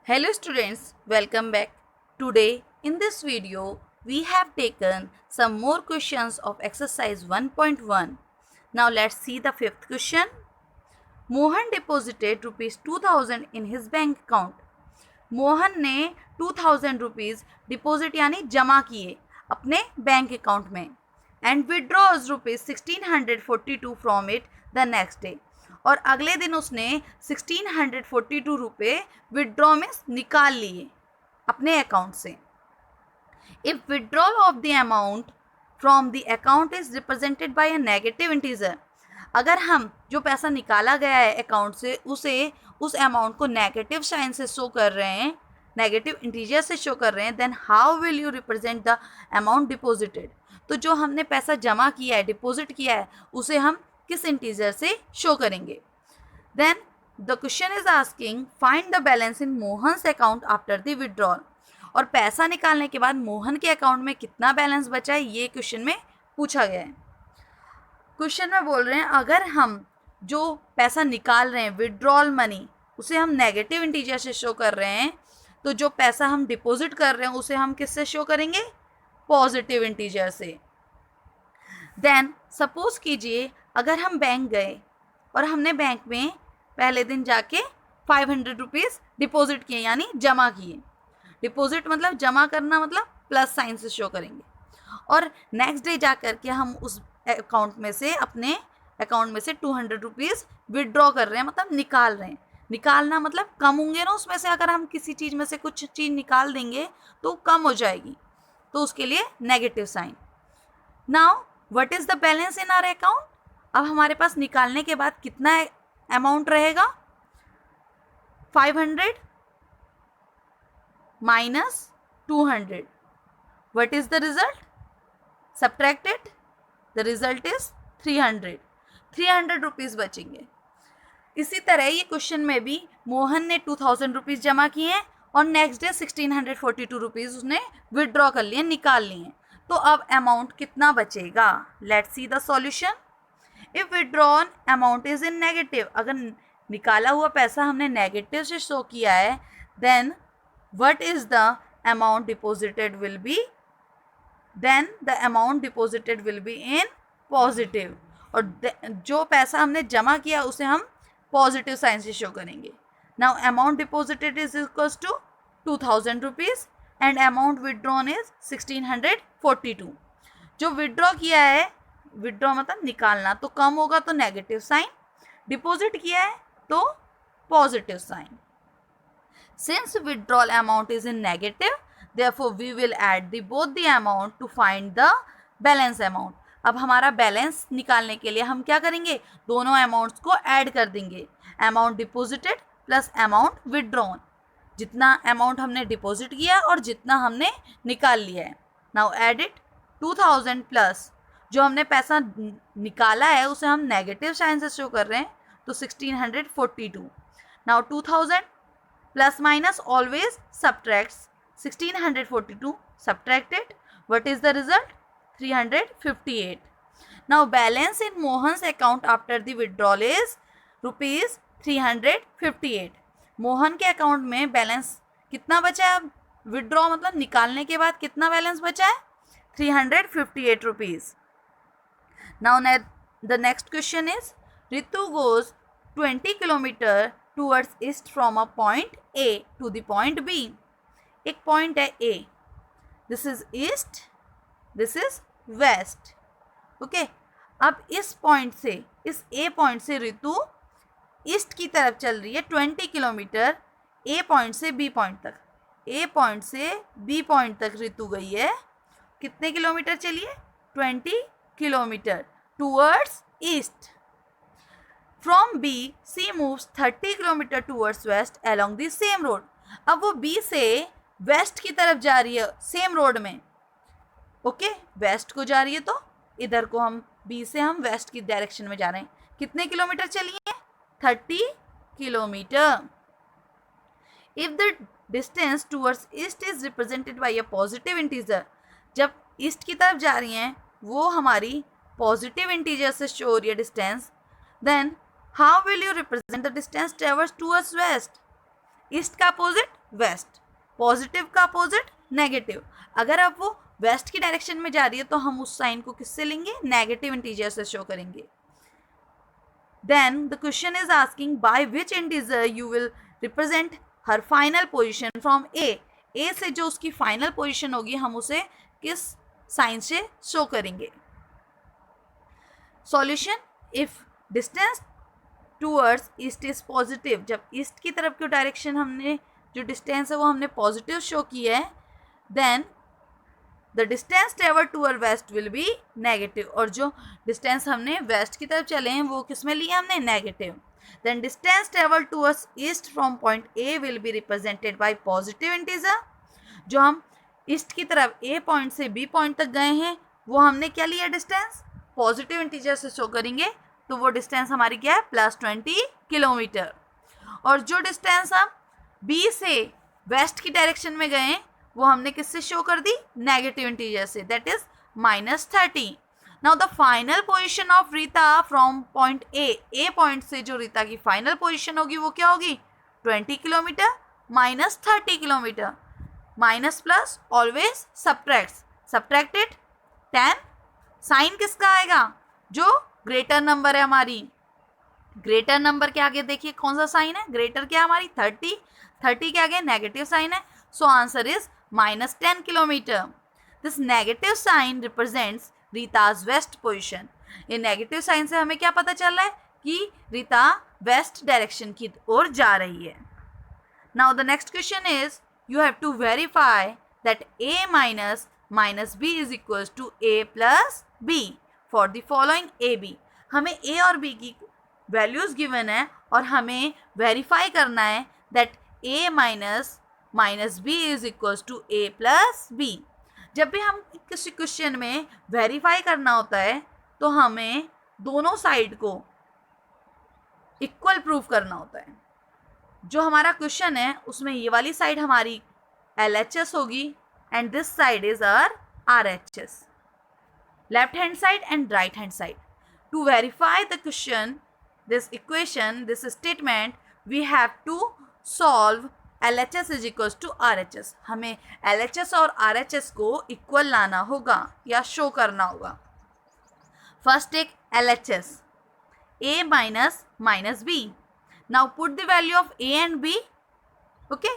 Hello students, welcome back. Today in this video we have taken some more questions of exercise 1.1. Now let's see the fifth question. Mohan deposited rupees 2000 in his bank account. Mohan ने 2000 rupees deposit यानी जमा किए अपने bank account में and withdraws rupees 1642 from it the next day, और अगले दिन उसने 1642 रुपये विड्रॉ में निकाल लिए अपने अकाउंट से. If withdrawal of the amount from the account is represented by a negative integer, अगर हम जो पैसा निकाला गया है अकाउंट से उसे उस अमाउंट को नेगेटिव साइन से शो कर रहे हैं, नेगेटिव इंटीजर से शो कर रहे हैं, then how will you represent the amount deposited. तो जो हमने पैसा जमा किया है, डिपॉजिट किया है, उसे हम किस इंटीजर से शो करेंगे. Then the question is asking find the balance in Mohan's account after the withdrawal. और पैसा निकालने के बाद मोहन के अकाउंट में कितना बैलेंस बचा है ये क्वेश्चन में पूछा गया है. क्वेश्चन में बोल रहे हैं अगर हम जो पैसा निकाल रहे हैं विड्रॉल मनी उसे हम नेगेटिव इंटीजर से शो कर रहे हैं, तो जो पैसा हम डिपॉजिट कर रहे हैं उसे हम किससे शो करेंगे, पॉजिटिव इंटीजर से. देन सपोज कीजिए अगर हम बैंक गए और हमने बैंक में पहले दिन जाके 500 रुपीज़ डिपॉजिट किए यानी जमा किए. डिपॉजिट मतलब जमा करना, मतलब प्लस साइन से शो करेंगे. और नेक्स्ट डे जा कर के हम उस अकाउंट में से अपने अकाउंट में से 200 रुपीज़ विड्रॉ कर रहे हैं, मतलब निकाल रहे हैं. निकालना मतलब कम होंगे ना उसमें से, अगर हम किसी चीज़ में से कुछ चीज़ निकाल देंगे तो कम हो जाएगी, तो उसके लिए negative sign. Now what is the balance in our account. अब हमारे पास निकालने के बाद कितना अमाउंट रहेगा, 500 minus 200. What is the result, subtracted, the result is 300 rupees बचेंगे. इसी तरह ये क्वेश्चन में भी मोहन ने 2000 रुपीज़ जमा किए हैं और नेक्स्ट डे 1642 रुपीज़ उसने विड्रॉ कर लिए, निकाल लिए. तो अब अमाउंट कितना बचेगा. Let's see the solution. If withdrawn amount is in negative, अगर निकाला हुआ पैसा हमने नेगेटिव से शो किया है, then what is the amount deposited will be, then the amount deposited will be in positive. और जो पैसा हमने जमा किया उसे हम पॉजिटिव साइन से शो करेंगे. Now amount deposited is equals to 2000 rupees and amount withdrawn is 1642. जो विड्रॉ किया है, विड्रॉ मतलब निकालना, तो कम होगा तो नेगेटिव साइन, डिपॉजिट किया है तो positive sign. Since withdrawal amount is in negative, therefore we will add both the amount to find the balance amount. अब हमारा बैलेंस निकालने के लिए हम क्या करेंगे, दोनों अमाउंट्स को ऐड कर देंगे. Amount deposited plus amount withdrawn, जितना अमाउंट हमने डिपॉजिट किया और जितना हमने निकाल लिया है. नाउ एड इट, 2000 प्लस जो हमने पैसा निकाला है उसे हम नेगेटिव साइन से शो कर रहे हैं, तो 1642. Now 2000 plus minus always subtracts. 1642 subtracted, what is the result, 358. Now balance in Mohan's account after the withdrawal is rupees 358. Mohan के अकाउंट में बैलेंस कितना बचा है, विड्रॉ मतलब निकालने के बाद कितना बैलेंस बचा है, 358 rupees. Now the next question is Ritu goes 20 kilometre towards east from a point A to the point B. एक पॉइंट है A, this is east, this is west. Okay, अब इस पॉइंट से, इस A पॉइंट से ऋतु east की तरफ चल रही है 20 किलोमीटर A पॉइंट से B पॉइंट तक. A पॉइंट से B पॉइंट तक ऋतु गई है, कितने किलोमीटर चलिए, 20 kilometre towards east. From B C moves 30 kilometre towards west along the same road. अब वो B से वेस्ट की तरफ जा रही है सेम रोड में. ओके, वेस्ट को जा रही है तो इधर को हम बी से हम वेस्ट की डायरेक्शन में जा रहे हैं. कितने किलोमीटर चलिए, 30 kilometre. If the distance towards east is represented by a positive integer, जब ईस्ट की तरफ जा रही हैं वो हमारी पॉजिटिव इंटीजर से शो हो रही है distance, then how will you represent the distance traverse towards west. East का अपोजिट वेस्ट, पॉजिटिव का अपोजिट नेगेटिव। अगर अब वो वेस्ट की डायरेक्शन में जा रही है तो हम उस साइन को किससे लेंगे, नेगेटिव इंटीजर से शो करेंगे। Then the question is asking by which integer you will represent her final position from A से जो उसकी फाइनल पोजिशन होगी हम उसे किस साइन से शो करेंगे। Solution, if distance towards east is positive, जब ईस्ट की तरफ की डायरेक्शन हमने जो डिस्टेंस है वो हमने पॉजिटिव शो किया है, then the distance travel toward west will be negative, और जो डिस्टेंस हमने वेस्ट की तरफ चले हैं वो किस में लिया हमने, negative. Then distance travel towards east from point A will be represented by positive integer, जो हम ईस्ट की तरफ ए पॉइंट से बी पॉइंट तक गए हैं वो हमने क्या लिया, डिस्टेंस पॉजिटिव इंटीजर से शो करेंगे, तो वो डिस्टेंस हमारी क्या है, +20 किलोमीटर। और जो डिस्टेंस हम बी से वेस्ट की डायरेक्शन में गए वो हमने किससे शो कर दी, नेगेटिव इंटीजर से, that is -30। Now the final position of Rita from point A point से जो रीता की फाइनल पोजीशन होगी वो क्या होगी, 20 kilometre -30 kilometre. Minus plus always subtracted 10, sign किसका आएगा, जो ग्रेटर नंबर है हमारी, ग्रेटर नंबर के आगे देखिए कौन सा साइन है, ग्रेटर क्या है हमारी 30 के आगे नेगेटिव साइन है, so answer is -10 kilometre. This negative sign represents Rita's west position. ये नेगेटिव साइन से हमें क्या पता चल रहा है कि रीता वेस्ट डायरेक्शन की ओर जा रही है। Now the next question is you have to verify that a minus b is equals to a plus b for the following ab। हमें a और b की वैल्यूज गिवन है और हमें वेरीफाई करना है that a minus b is equals to a plus b। जब भी हम किसी क्वेश्चन में वेरीफाई करना होता है तो हमें दोनों साइड को इक्वल प्रूफ करना होता है। जो हमारा क्वेश्चन है उसमें ये वाली साइड हमारी LHS होगी and this side is our RHS, left hand side and right hand side. To verify the question, this equation, this statement, we have to solve LHS is equals to RHS। हमें LHS और RHS को equal लाना होगा या show करना होगा। First take LHS, a minus b। Now put the value of a and b. Okay,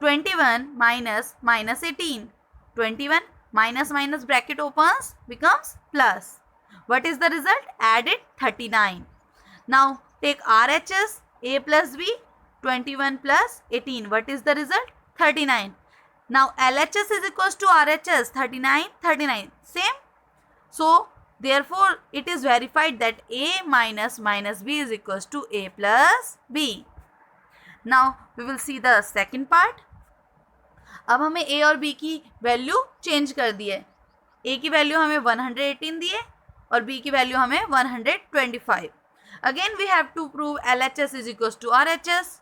21 minus 18, 21 minus bracket opens becomes plus. What is the result? Add it 39. Now take RHS, a plus b, 21 plus 18. What is the result? 39. Now LHS is equals to RHS, 39 same. So therefore it is verified that a minus b is equals to a plus b. Now we will see the second part. अब हमें a और b की value change कर दी है। a की value हमें 118 दी है और b की वैल्यू हमें 125। Again we have to prove LHS is equals to RHS.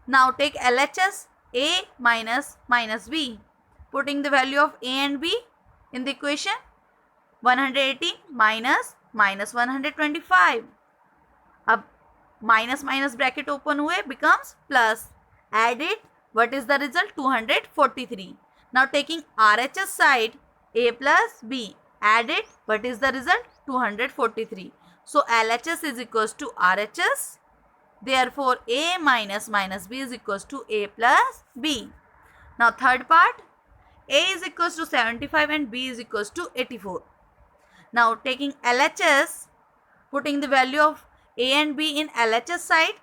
Now take LHS, a minus b, putting the value of a and b in the equation, 118 minus 125। अब minus bracket open हुए becomes plus, add it, what is the result? 243। now taking RHS side, a plus b, add it, what is the result? 243। so LHS is equals to RHS, therefore a minus b is equals to a plus b। now third part, a is equals to 75 and b is equals to 84। now taking LHS, putting the value of a and b in LHS side,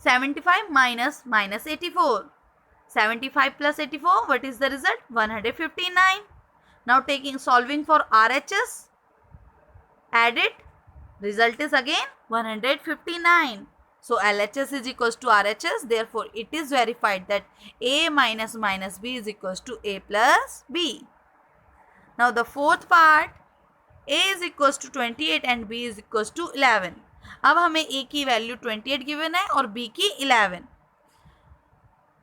75 minus 84, 75 plus 84, what is the result? 159। now taking solving for RHS, add it, result is again 159। so LHS is equals to RHS, therefore it is verified that a minus b is equals to a plus b। now the fourth part, a is equals to 28 and b is equals to 11। अब हमें a की value 28 given है और b की 11।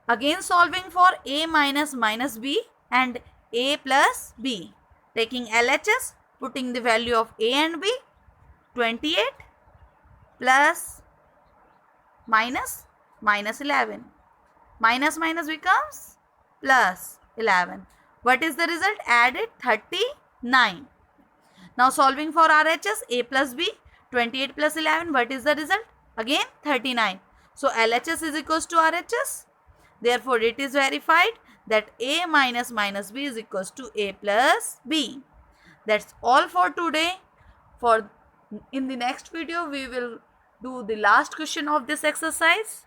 Again solving for a minus b and a plus b, taking LHS, putting the value of a and b, 28 plus minus minus 11. Minus minus becomes plus 11. What is the result? Added 39. Now solving for RHS, A plus B, 28 plus 11. What is the result? Again 39. So LHS is equals to RHS. Therefore it is verified that A minus minus B is equals to A plus B. That's all for today. In the next video we will do the last question of this exercise.